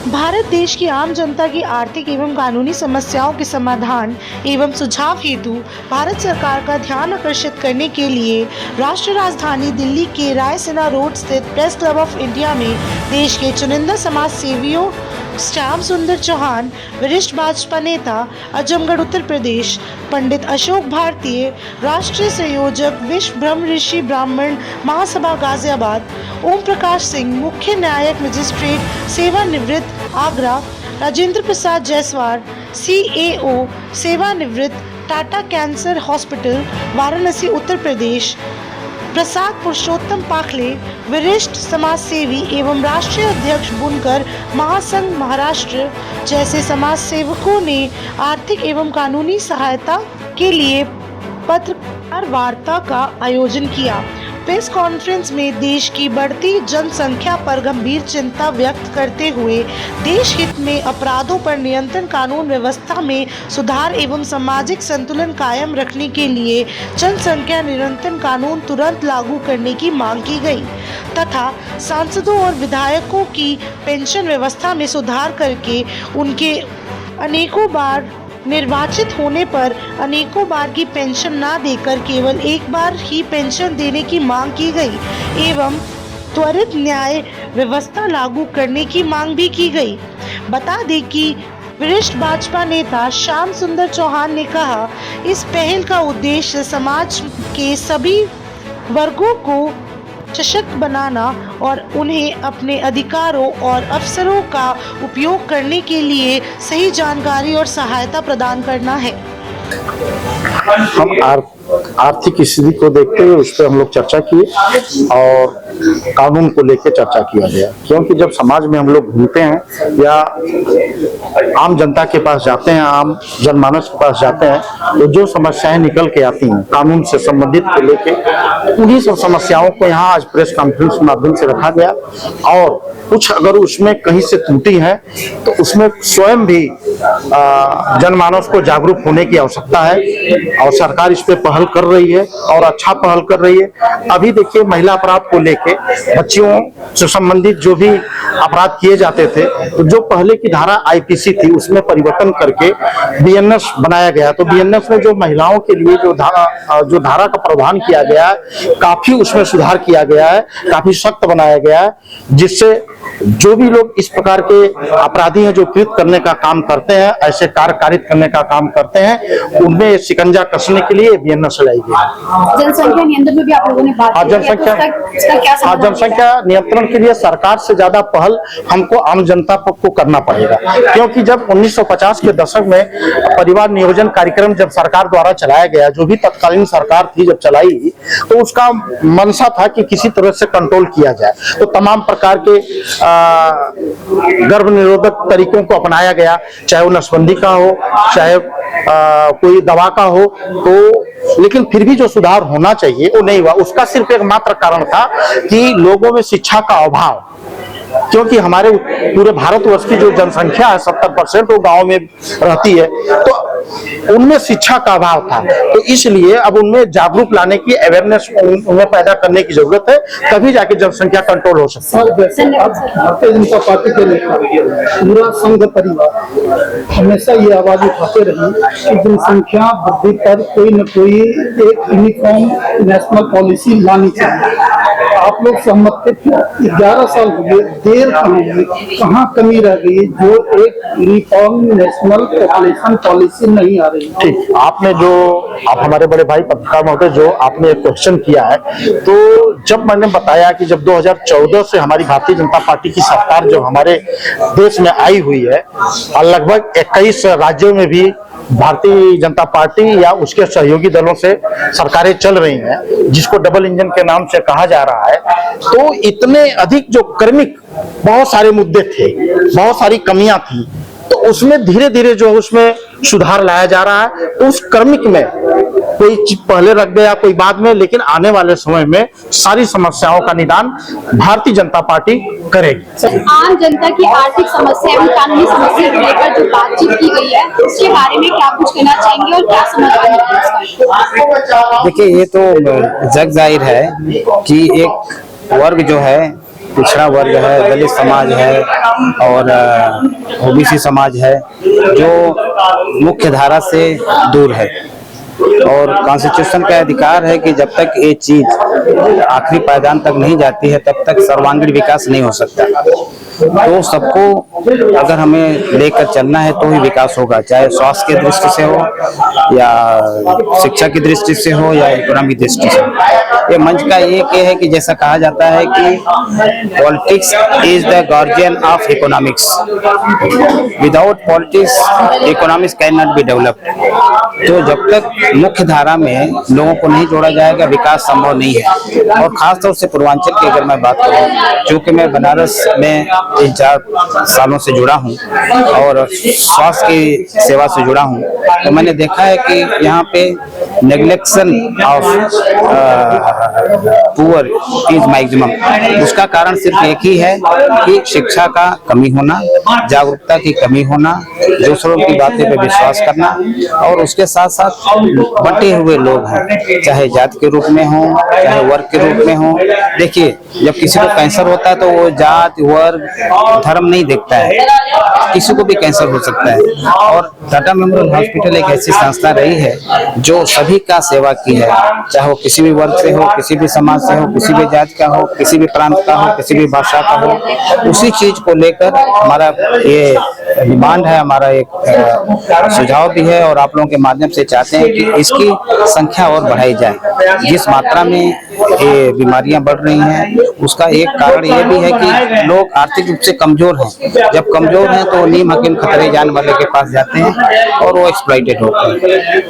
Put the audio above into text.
भारत देश की आम जनता की आर्थिक एवं कानूनी समस्याओं के समाधान एवं सुझाव हेतु भारत सरकार का ध्यान आकर्षित करने के लिए राष्ट्रीय राजधानी दिल्ली के रायसीना रोड स्थित प्रेस क्लब ऑफ इंडिया में देश के चुनिंदा समाज सेवियों श्याम सुंदर चौहान, वरिष्ठ भाजपा नेता, आजमगढ़ उत्तर प्रदेश, पंडित अशोक भारतीय, राष्ट्रीय संयोजक, विश्व ब्रह्म ऋषि ब्राह्मण महासभा गाजियाबाद, ओम प्रकाश सिंह, मुख्य न्यायिक मजिस्ट्रेट सेवानिवृत्त आगरा, राजेंद्र प्रसाद जायसवाल, CAO सेवानिवृत्त, टाटा कैंसर हॉस्पिटल, वाराणसी उत्तर प्रदेश, प्रसाद पुरुषोत्तम पाखले, वरिष्ठ समाज सेवी एवं राष्ट्रीय अध्यक्ष बुनकर महासंघ महाराष्ट्र जैसे समाज सेवकों ने आर्थिक एवं कानूनी सहायता के लिए पत्रकार वार्ता का आयोजन किया। प्रेस कॉन्फ्रेंस में देश की बढ़ती जनसंख्या पर गंभीर चिंता व्यक्त करते हुए देश हित में अपराधों पर नियंत्रण, कानून व्यवस्था में सुधार एवं सामाजिक संतुलन कायम रखने के लिए जनसंख्या नियंत्रण कानून तुरंत लागू करने की मांग की गई तथा सांसदों और विधायकों की पेंशन व्यवस्था में सुधार करके उनके अनेकों बार निर्वाचित होने पर अनेकों बार की पेंशन न देकर केवल एक बार ही पेंशन देने की मांग की गई एवं त्वरित न्याय व्यवस्था लागू करने की मांग भी की गई। बता दें कि वरिष्ठ भाजपा नेता श्याम सुंदर चौहान ने कहा, इस पहल का उद्देश्य समाज के सभी वर्गों को सशक्त बनाना और उन्हें अपने अधिकारों और अवसरों का उपयोग करने के लिए सही जानकारी और सहायता प्रदान करना है। हम आर्थिक स्थिति को देखते हुए उस पर हम लोग चर्चा किए और कानून को लेकर चर्चा किया गया, क्योंकि जब समाज में हम लोग घूमते हैं या आम जनता के पास जाते हैं, आम जनमानस के पास जाते हैं, तो जो समस्याएं निकल के आती हैं कानून से संबंधित को लेके, उन्हीं सब समस्याओं को यहाँ आज प्रेस कॉन्फ्रेंस के माध्यम से रखा गया और कुछ अगर उसमें कहीं से त्रुटि है तो उसमें स्वयं भी जनमानस को जागरूक होने की आवश्यकता है और सरकार इस पे पहल कर रही है और अच्छा पहल कर रही है। अभी देखिए महिला अपराध को लेके बच्चियों से संबंधित जो भी अपराध किए जाते थे, तो जो पहले की धारा IPC थी उसमें परिवर्तन करके BNS बनाया गया। तो BNS में जो महिलाओं के लिए जो धारा का प्रावधान किया गया है, काफी उसमें सुधार किया गया है, काफी सख्त बनाया गया है, जिससे जो भी लोग इस प्रकार के अपराधी हैं जो कृत करने का काम करते हैं, ऐसे कार्य कारित करने का काम करते हैं, उनमें शिकंजा कसने के लिए BNS लाई गई। जनसंख्या नियंत्रण में भी आप लोगों ने बात की है, जनसंख्या नियंत्रण के लिए सरकार से ज्यादा पहल हमको आम जनता को करना पड़ेगा, क्योंकि जब 1950 के दशक में परिवार नियोजन कार्यक्रम जब सरकार द्वारा चलाया गया, जो भी तत्कालीन सरकार थी जब चलाई, तो उसका मंशा था कि किसी तरह से कंट्रोल किया जाए। तो तमाम प्रकार के गर्भ निरोधक तरीकों को अपनाया गया, चाहे वो नसबंदी का हो, चाहे कोई दवा का हो, तो लेकिन फिर भी जो सुधार होना चाहिए वो नहीं हुआ। उसका सिर्फ एक मात्र कारण था कि लोगों में शिक्षा का अभाव, क्योंकि हमारे पूरे भारतवर्ष की जो जनसंख्या है 70% वो गांव में रहती है, तो उनमें शिक्षा का अभाव था। तो इसलिए अब उनमें जागरूक लाने की, अवेयरनेस उनमें पैदा करने की जरूरत है, तभी जाके जनसंख्या कंट्रोल हो सकता है। भारतीय जनता पार्टी के नेता पूरा संघ परिवार हमेशा ये आवाज उठाते रही कि जनसंख्या वृद्धि पर कोई न कोई एक यूनिफॉर्म नेशनल पॉलिसी लानी चाहिए। आप लोग सहमत थे? 11 साल हो गए, देर कहाँ कमी रह गई जो एक यूनिफॉर्म नेशनल पॉपुलेशन पॉलिसी नहीं आ रही? ठीक, आपने जो आप हमारे बड़े भाई पत्रकार महोदय जो आपने एक क्वेश्चन किया है, तो जब मैंने बताया कि जब 2014 से हमारी भारतीय जनता पार्टी की सरकार जो हमारे देश में आई हुई है और लगभग 21 राज्यों में भी भारतीय जनता पार्टी या उसके सहयोगी दलों से सरकारें चल रही हैं, जिसको डबल इंजन के नाम से कहा जा रहा है, तो इतने अधिक जो कर्मिक बहुत सारे मुद्दे थे, बहुत सारी कमियां थी, तो उसमें धीरे धीरे जो उसमें सुधार लाया जा रहा है। उस कर्मिक में कोई चीज पहले रख गया, कोई बाद में, लेकिन आने वाले समय में सारी समस्याओं का निदान भारतीय जनता पार्टी करेगी। आम जनता की आर्थिक समस्या एवं कानूनी समस्या को लेकर जो बातचीत की गई है, उसके बारे में क्या कुछ कहना चाहेंगे और क्या समाधान है? देखिए, ये तो जग जाहिर है कि एक वर्ग जो है पिछड़ा वर्ग है, दलित समाज है और ओबीसी समाज है जो मुख्य धारा से दूर है। और कॉन्स्टिट्यूशन का अधिकार है कि जब तक ये चीज आखिरी पायदान तक नहीं जाती है तब तक सर्वांगीण विकास नहीं हो सकता। तो सबको अगर हमें लेकर चलना है तो ही विकास होगा, चाहे स्वास्थ्य की दृष्टि से हो या शिक्षा की दृष्टि से हो या इकोनॉमिक दृष्टि से। ये मंच का एक ये है कि जैसा कहा जाता है कि politics is the guardian of economics, without politics economics can not be developed. तो जब तक मुख्य धारा में लोगों को नहीं जोड़ा जाएगा विकास संभव नहीं है। और खासतौर से पूर्वांचल की अगर मैं बात करूं, चूंकि मैं बनारस में 3-4 सालों से जुड़ा हूं और स्वास्थ्य की सेवा से जुड़ा हूं, तो मैंने देखा है कि यहाँ पे neglection of poor is maximum. उसका कारण सिर्फ एक ही है कि शिक्षा का कमी होना, जागरूकता की कमी होना, दूसरों की बातें पे विश्वास करना, और उसके साथ साथ बंटे हुए लोग हैं, चाहे जात के रूप में हो चाहे वर्ग के रूप में हो। देखिए, जब किसी को कैंसर होता है तो वो जात वर्ग धर्म नहीं देखता है, किसी को भी कैंसर हो सकता है। और टाटा मेमोरियल हॉस्पिटल एक ऐसी संस्था रही है जो सभी का सेवा की है, चाहे वो किसी भी वर्ग से हो, किसी भी समाज से हो, किसी भी जात का हो, किसी भी प्रांत का हो, किसी भी भाषा का हो। उसी चीज को लेकर हमारा ये डिमांड है, हमारा एक सुझाव भी है, और आप लोगों के माध्यम से चाहते हैं कि इसकी संख्या और बढ़ाई जाए। जिस मात्रा में ये बीमारियां बढ़ रही हैं उसका एक कारण ये भी है कि लोग आर्थिक रूप से कमजोर हैं। जब कमजोर हैं तो नीम हकीम खतरे जान वाले के पास जाते हैं और वो एक्सप्लॉइटेड होते हैं।